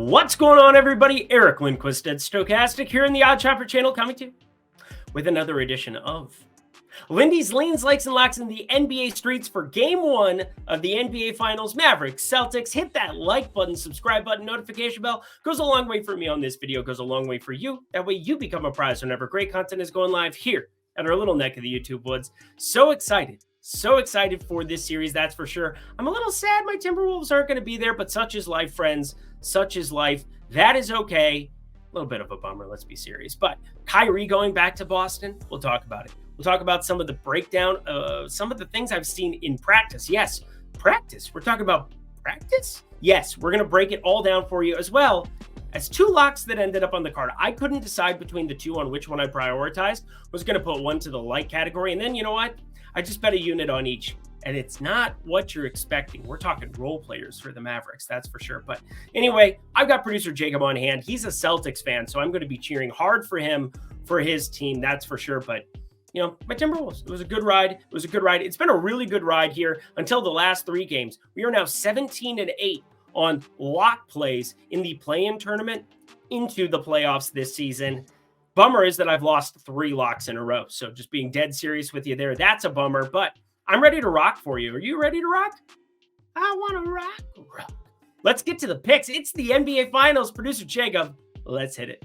What's going on, everybody? Eric Lindquist at Stochastic here in the Odd Chopper channel, coming to you with another edition of Lindy's Leans, Likes, and Locks in the NBA streets for Game 1 of the NBA Finals. Mavericks, Celtics. Hit that like button, subscribe button, notification bell. Goes a long way for me on this video. Goes a long way for you. That way you become a prize whenever great content is going live here at our little neck of the YouTube woods. So excited for this series, that's for sure. I'm a little sad my Timberwolves aren't going to be there, but such is life, friends. Such is life. That is okay. A little bit of a bummer, let's be serious. But Kyrie going back to Boston, we'll talk about it. We'll talk about some of the breakdown, some of the things I've seen in practice. Yes, practice. We're talking about practice? Yes, we're going to break it all down for you, as well as two locks that ended up on the card. I couldn't decide between the two on which one I prioritized. Was going to put one to the light category, and then you know what? I just bet a unit on each. And it's not what you're expecting. We're talking role players for the Mavericks, that's for sure. But anyway, I've got producer Jacob on hand. He's a Celtics fan, so I'm going to be cheering hard for him, for his team, that's for sure. But, you know, my Timberwolves, it was a good ride. It was a good ride. It's been a really good ride here until the last three games. We are now 17-8 on lock plays in the play-in tournament into the playoffs this season. Bummer is that I've lost 3 locks in a row. So just being dead serious with you there, that's a bummer. But I'm ready to rock for you. Are you ready to rock? I want to rock. Let's get to the picks. It's the NBA Finals. Producer Jacob, let's hit it.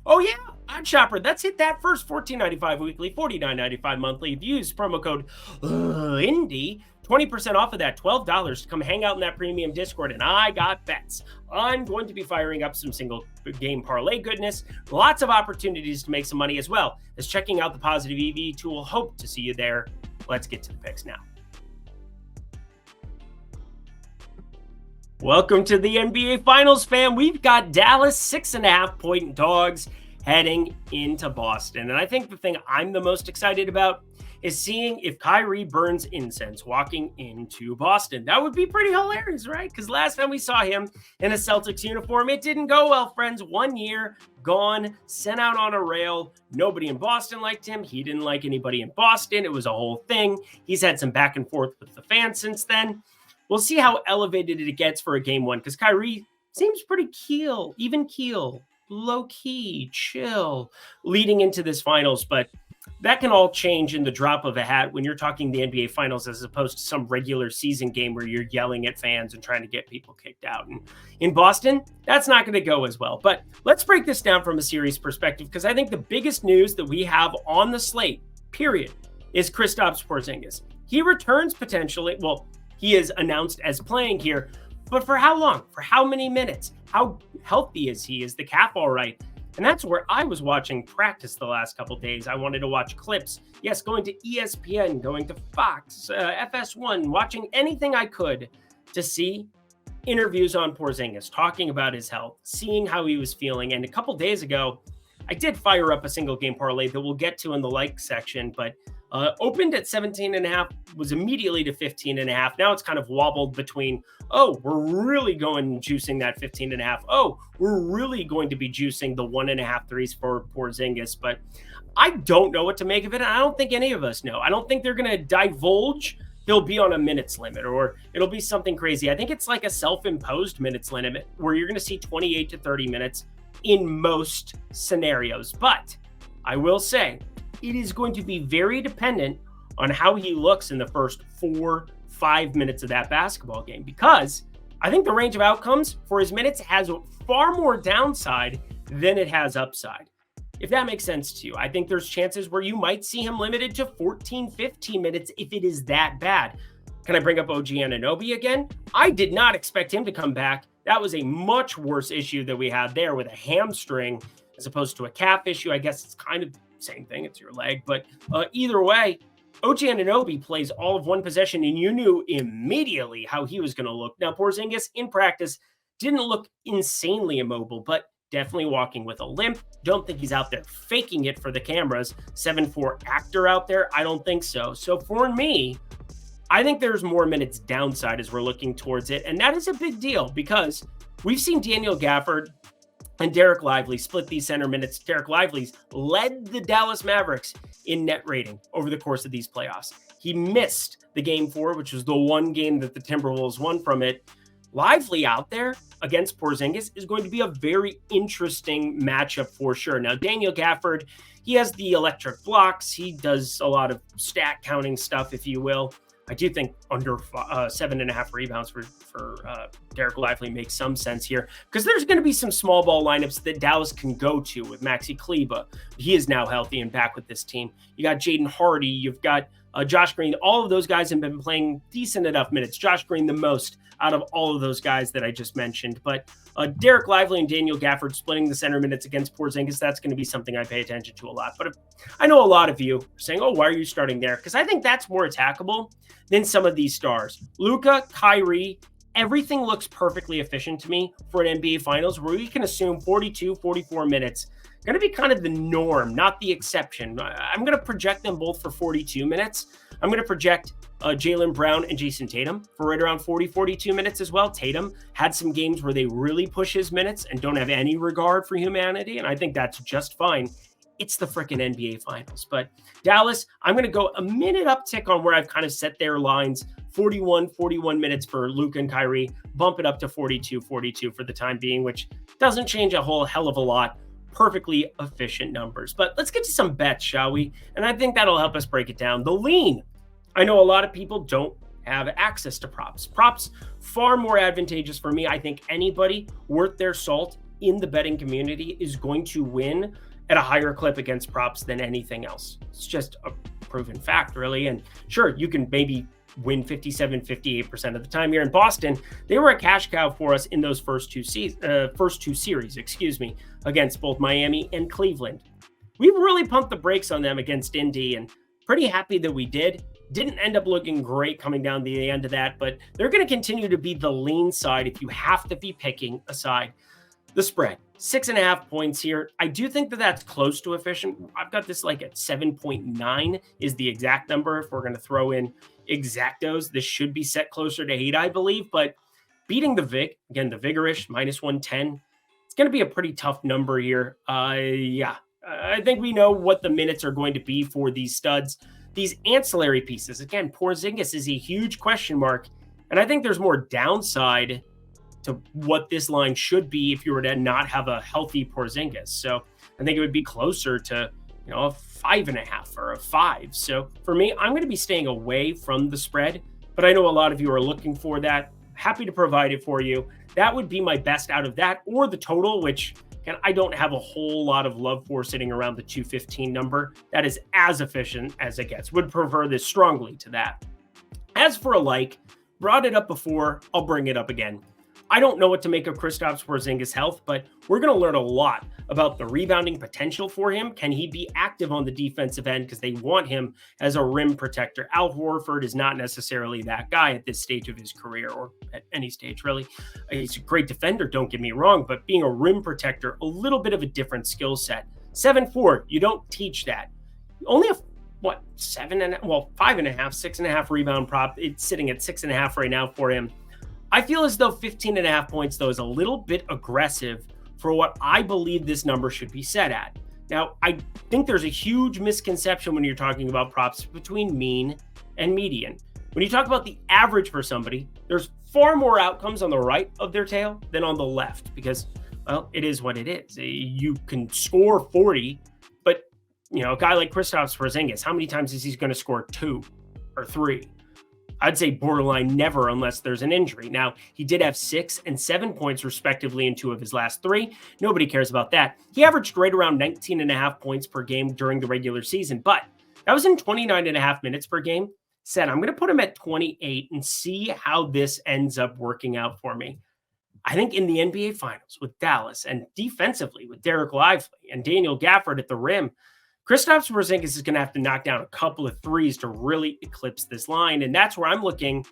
Oh, yeah. Odd Shopper. Let's hit that first. $14.95 weekly, $49.95 monthly. If you use promo code Lindy, 20% off of that, $12 to come hang out in that premium Discord. And I got bets. I'm going to be firing up some single game parlay goodness. Lots of opportunities to make some money, as well as checking out the Positive EV tool. Hope to see you there. Let's get to the picks now. Welcome to the NBA Finals, fam. We've got Dallas 6.5-point dogs heading into Boston. And I think the thing I'm the most excited about is seeing if Kyrie burns incense walking into Boston. That would be pretty hilarious, right? Because last time we saw him in a Celtics uniform, it didn't go well, friends. 1 year, gone, sent out on a rail. Nobody in Boston liked him. He didn't like anybody in Boston. It was a whole thing. He's had some back and forth with the fans since then. We'll see how elevated it gets for a game one, because Kyrie seems pretty even keel, low-key, chill, leading into this finals. But that can all change in the drop of a hat when you're talking the NBA Finals, as opposed to some regular season game where you're yelling at fans and trying to get people kicked out. And in Boston, that's not going to go as well. But let's break this down from a series perspective, because I think the biggest news that we have on the slate, period, is Kristaps Porzingis. He returns potentially. Well, he is announced as playing here, but for how long? For how many minutes? How healthy is he? Is the calf all right? And that's where I was watching practice the last couple of days. I wanted to watch clips. Yes, going to ESPN, going to Fox, FS1, watching anything I could to see interviews on Porzingis, talking about his health, seeing how he was feeling. And a couple of days ago, I did fire up a single game parlay that we'll get to in the like section, but opened at 17.5, was immediately to 15.5. Now it's kind of wobbled between, oh, we're really going juicing that 15.5. Oh, we're really going to be juicing the 1.5 threes for Porzingis. But I don't know what to make of it. And I don't think any of us know. I don't think they're going to divulge he'll be on a minutes limit or it'll be something crazy. I think it's like a self-imposed minutes limit where you're going to see 28 to 30 minutes in most scenarios. But I will say, it is going to be very dependent on how he looks in the first 4-5 minutes of that basketball game, because I think the range of outcomes for his minutes has far more downside than it has upside. If that makes sense to you, I think there's chances where you might see him limited to 14, 15 minutes if it is that bad. Can I bring up OG Anunoby again? I did not expect him to come back. That was a much worse issue that we had there with a hamstring as opposed to a calf issue. I guess it's kind of same thing, it's your leg. But either way, OG Anunoby plays all of one possession, and you knew immediately how he was going to look. Now, Porzingis in practice didn't look insanely immobile, but definitely walking with a limp. Don't think he's out there faking it for the cameras. 7'4" actor out there? I don't think so. So for me, I think there's more minutes downside as we're looking towards it. And that is a big deal because we've seen Daniel Gafford and Derek Lively split these center minutes. Derek Lively's led the Dallas Mavericks in net rating over the course of these playoffs. He missed the game 4, which was the one game that the Timberwolves won from it, Lively out there against Porzingis is going to be a very interesting matchup for sure. Now, Daniel Gafford, he has the electric blocks. He does a lot of stat counting stuff, if you will. I do think under 7.5 rebounds for Derek Lively makes some sense here, because there's going to be some small ball lineups that Dallas can go to with Maxi Kleba. He is now healthy and back with this team. You got Jaden Hardy. You've got Josh Green. All of those guys have been playing decent enough minutes. Josh Green the most out of all of those guys that I just mentioned. But Derek Lively and Daniel Gafford splitting the center minutes against Porzingis, that's going to be something I pay attention to a lot. But I know a lot of you are saying, oh, why are you starting there? Because I think that's more attackable than some of these stars. Luka, Kyrie, everything looks perfectly efficient to me for an NBA Finals, where we can assume 42, 44 minutes. Going to be kind of the norm, not the exception. I'm going to project them both for 42 minutes. I'm going to project Jaylen Brown and Jason Tatum for right around 40, 42 minutes as well. Tatum had some games where they really push his minutes and don't have any regard for humanity, and I think that's just fine. It's the freaking NBA Finals. But Dallas, I'm going to go a minute uptick on where I've kind of set their lines. 41 minutes for Luka and Kyrie. Bump it up to 42 for the time being, which doesn't change a whole hell of a lot. Perfectly efficient numbers. But let's get to some bets, shall we? And I think that'll help us break it down. The lean. I know a lot of people don't have access to props. Props far more advantageous for me. I think anybody worth their salt in the betting community is going to win at a higher clip against props than anything else. It's just a proven fact, really. And sure, you can maybe win 57, 58% of the time here in Boston. They were a cash cow for us in those first two series, against both Miami and Cleveland. We really pumped the brakes on them against Indy, and pretty happy that we did. Didn't end up looking great coming down the end of that, but they're going to continue to be the lean side if you have to be picking a side. The spread, 6.5 points here. I do think that that's close to efficient. I've got this like at 7.9 is the exact number. If we're going to throw in exactos, this should be set closer to 8, I believe. But beating the VIG, again, the vigorish, minus 110, it's going to be a pretty tough number here. I think we know what the minutes are going to be for these studs. These ancillary pieces, again, Porzingis is a huge question mark. And I think there's more downside to what this line should be if you were to not have a healthy Porzingis. So I think it would be closer to, a 5.5 or a 5. So for me, I'm going to be staying away from the spread, but I know a lot of you are looking for that. Happy to provide it for you. That would be my best out of that, or the total, which I don't have a whole lot of love for sitting around the 215 number. That is as efficient as it gets. Would prefer this strongly to that. As for a like, brought it up before, I'll bring it up again. I don't know what to make of Kristaps Porzingis' health, but we're going to learn a lot about the rebounding potential for him. Can he be active on the defensive end? Because they want him as a rim protector. Al Horford is not necessarily that guy at this stage of his career, or at any stage, really. He's a great defender, don't get me wrong, but being a rim protector, a little bit of a different skill set. 7'4", you don't teach that. Only 5.5, 6.5 rebound prop. It's sitting at 6.5 right now for him. I feel as though 15.5 points, though, is a little bit aggressive for what I believe this number should be set at. Now, I think there's a huge misconception when you're talking about props between mean and median. When you talk about the average for somebody, there's far more outcomes on the right of their tail than on the left because, well, it is what it is. You can score 40, but, a guy like Kristaps Porzingis, how many times is he going to score 2 or 3? I'd say borderline never unless there's an injury. Now, he did have 6 and 7 points respectively in 2 of his last 3. Nobody cares about that. He averaged right around 19.5 points per game during the regular season, but that was in 29.5 minutes per game. Said, I'm going to put him at 28 and see how this ends up working out for me. I think in the NBA Finals with Dallas and defensively with Derek Lively and Daniel Gafford at the rim, Kristaps Porzingis is going to have to knock down a couple of threes to really eclipse this line. And that's where I'm looking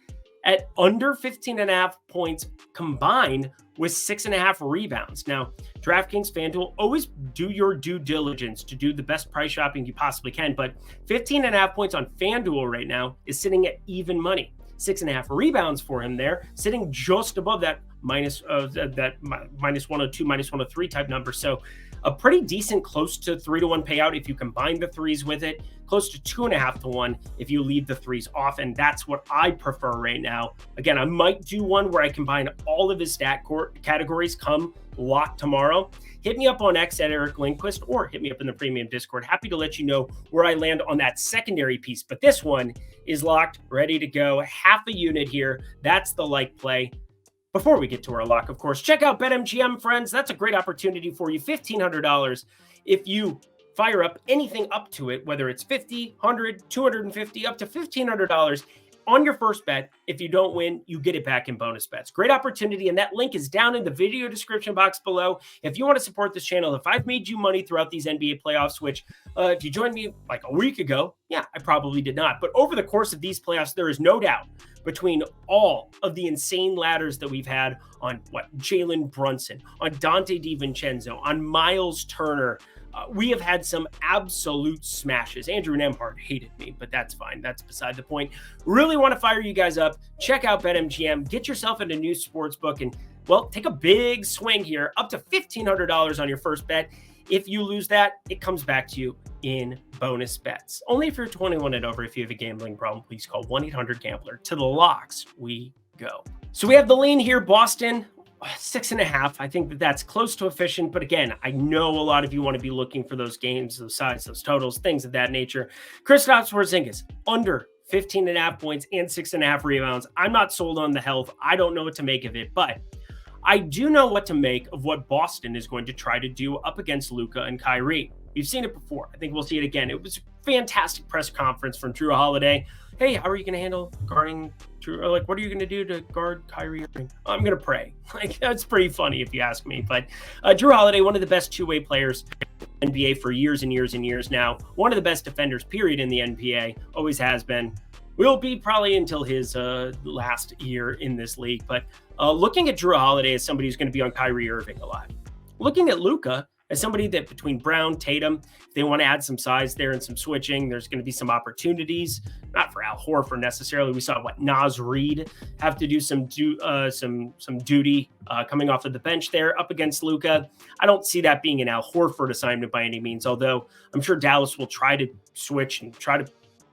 at under 15.5 points combined with 6.5 rebounds. Now, DraftKings, FanDuel, always do your due diligence to do the best price shopping you possibly can. But 15.5 points on FanDuel right now is sitting at even money. 6.5 rebounds for him there, sitting just above that minus 102, minus 103 type number. So a pretty decent, close to 3-1 payout if you combine the threes with it, close to 2.5-1 if you leave the threes off. And that's what I prefer right now. Again, I might do one where I combine all of his stat categories come lock tomorrow. Hit me up on X at Eric Lindquist, or hit me up in the premium Discord. Happy to let you know where I land on that secondary piece. But this one is locked, ready to go. Half a unit here. That's the like play. Before we get to our lock, of course, check out BetMGM, friends. That's a great opportunity for you. $1,500 if you fire up anything up to it, whether it's $50, $100, $250, up to $1,500 on your first bet. If you don't win, you get it back in bonus bets. Great opportunity, and that link is down in the video description box below. If you want to support this channel, if I've made you money throughout these NBA playoffs, which if you joined me like a week ago, yeah, I probably did not. But over the course of these playoffs, there is no doubt between all of the insane ladders that we've had on Jalen Brunson, on Dante DiVincenzo, on Miles Turner, we have had some absolute smashes. Andrew Nembhard hated me, but that's fine. That's beside the point. Really want to fire you guys up. Check out BetMGM. Get yourself into new sports book and, well, take a big swing here, up to $1,500 on your first bet. If you lose that, it comes back to you in bonus bets. Only if you're 21 and over. If you have a gambling problem, please call 1-800-GAMBLER. To the locks we go. So we have the lean here, Boston. 6.5. I think that's close to efficient. But again, I know a lot of you want to be looking for those games, those sides, those totals, things of that nature. Kristaps Porzingis, under 15.5 points and 6.5 rebounds. I'm not sold on the health. I don't know what to make of it, but I do know what to make of what Boston is going to try to do up against Luka and Kyrie. We've seen it before. I think we'll see it again. It was a fantastic press conference from Drew Holiday. Hey, how are you going to handle guarding Drew? Or what are you going to do to guard Kyrie Irving? I'm going to pray. That's pretty funny if you ask me. But Drew Holiday, one of the best two-way players in the NBA for years and years and years now. One of the best defenders, period, in the NBA. Always has been. Will be probably until his last year in this league. But looking at Drew Holiday as somebody who's going to be on Kyrie Irving a lot. Looking at Luka as somebody that between Brown, Tatum, they want to add some size there and some switching. There's going to be some opportunities, not for Al Horford necessarily. We saw Naz Reid have to do some duty coming off of the bench there up against Luka. I don't see that being an Al Horford assignment by any means, although I'm sure Dallas will try to switch and try to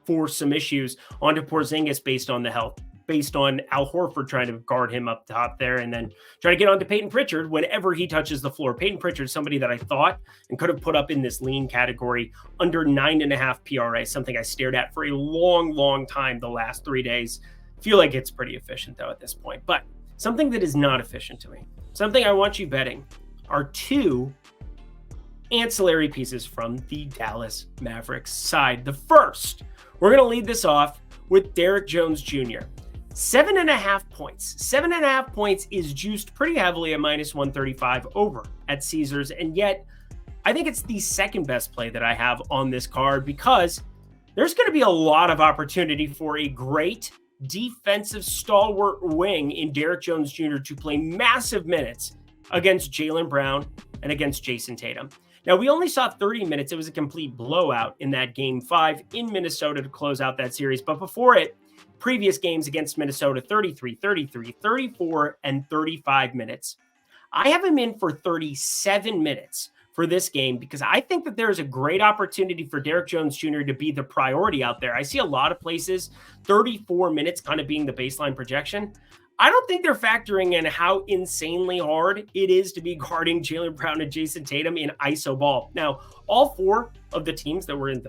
force some issues onto Porzingis based on the health, based on Al Horford trying to guard him up top there and then try to get onto Peyton Pritchard whenever he touches the floor. Peyton Pritchard is somebody that I thought and could have put up in this lean category under 9.5 PRA, something I stared at for a long, long time the last 3 days. Feel like it's pretty efficient though at this point, but something that is not efficient to me, something I want you betting, are two ancillary pieces from the Dallas Mavericks side. The first, we're going to lead this off with Derrick Jones Jr. 7.5 points. 7.5 points is juiced pretty heavily at minus 135 over at Caesars. And yet, I think it's the second best play that I have on this card because there's going to be a lot of opportunity for a great defensive stalwart wing in Derrick Jones Jr. to play massive minutes against Jaylen Brown and against Jason Tatum. Now, we only saw 30 minutes. It was a complete blowout in that Game 5 in Minnesota to close out that series. But before it, previous games against Minnesota, 33, 33, 34, and 35 minutes. I have him in for 37 minutes for this game because I think that there's a great opportunity for Derrick Jones Jr. to be the priority out there. I see a lot of places, 34 minutes kind of being the baseline projection. I don't think they're factoring in how insanely hard it is to be guarding Jaylen Brown and Jason Tatum in ISO ball. Now, all four of the teams that were in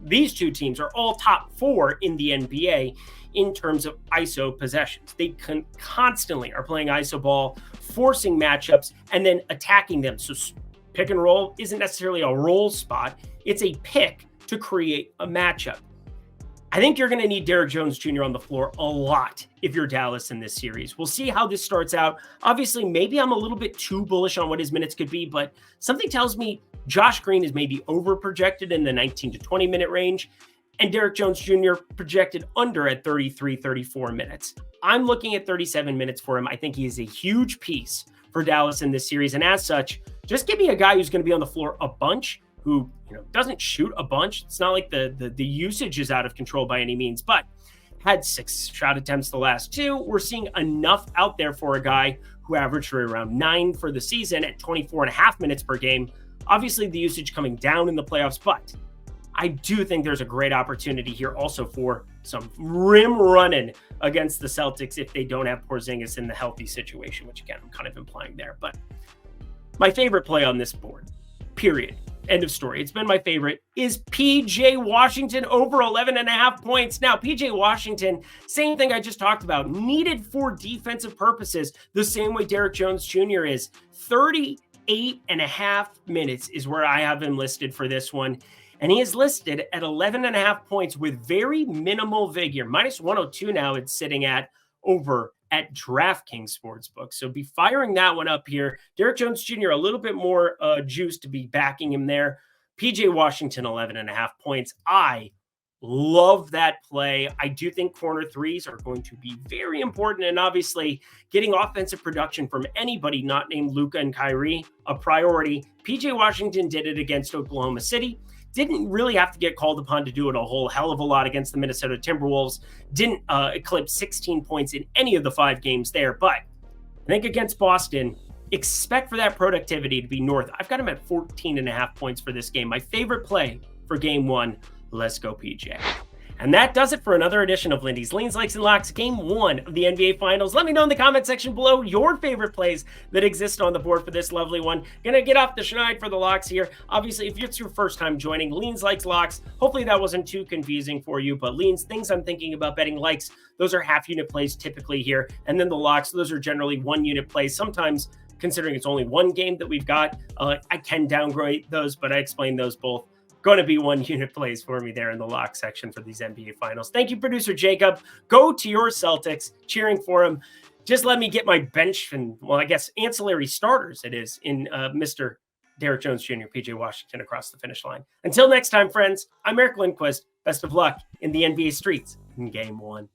these two teams are all top four in the NBA in terms of ISO possessions. They constantly are playing ISO ball, forcing matchups, and then attacking them. So pick and roll isn't necessarily a roll spot. It's a pick to create a matchup. I think you're going to need Derrick Jones Jr. on the floor a lot if you're Dallas in this series. We'll see how this starts out. Obviously, maybe I'm a little bit too bullish on what his minutes could be, but something tells me Josh Green is maybe over-projected in the 19 to 20-minute range, and Derrick Jones Jr. projected under at 33, 34 minutes. I'm looking at 37 minutes for him. I think he is a huge piece for Dallas in this series, and as such, just give me a guy who's going to be on the floor a bunch, who doesn't shoot a bunch. It's not like the usage is out of control by any means, but had 6 shot attempts the last 2. We're seeing enough out there for a guy who averaged around 9 for the season at 24.5 minutes per game. Obviously, the usage coming down in the playoffs, but I do think there's a great opportunity here also for some rim running against the Celtics if they don't have Porzingis in the healthy situation, which again, I'm kind of implying there. But my favorite play on this board, period, end of story, it's been my favorite, is PJ Washington over 11.5 points. Now, PJ Washington, same thing I just talked about, needed for defensive purposes, the same way Derrick Jones Jr. is. 38.5 minutes is where I have him listed for this one. And he is listed at 11.5 points with very minimal vig here. -102 now it's sitting at over at DraftKings Sportsbook. So be firing that one up here. Derrick Jones Jr., a little bit more juice to be backing him there. PJ Washington, 11.5 points. I love that play. I do think corner threes are going to be very important. And obviously, getting offensive production from anybody not named Luka and Kyrie, a priority. PJ Washington did it against Oklahoma City. Didn't really have to get called upon to do it a whole hell of a lot against the Minnesota Timberwolves. Didn't eclipse 16 points in any of the 5 games there. But I think against Boston, expect for that productivity to be north. I've got him at 14.5 points for this game. My favorite play for game 1. Let's go, PJ. And that does it for another edition of Lindy's Leans, Likes, and Locks, Game 1 of the NBA Finals. Let me know in the comment section below your favorite plays that exist on the board for this lovely one. Gonna get off the schneid for the locks here. Obviously, if it's your first time joining, Leans, Likes, Locks, hopefully that wasn't too confusing for you, but Leans, things I'm thinking about betting, likes, those are half-unit plays typically here, and then the locks, those are generally one-unit plays. Sometimes, considering it's only one game that we've got, I can downgrade those, but I explained those both. Going to be one-unit plays for me there in the lock section for these NBA Finals. Thank you, producer Jacob. Go to your Celtics, cheering for him. Just let me get my bench and, well, I guess ancillary starters it is in Mr. Derrick Jones Jr., PJ Washington across the finish line. Until next time, friends, I'm Eric Lindquist. Best of luck in the NBA streets in Game 1.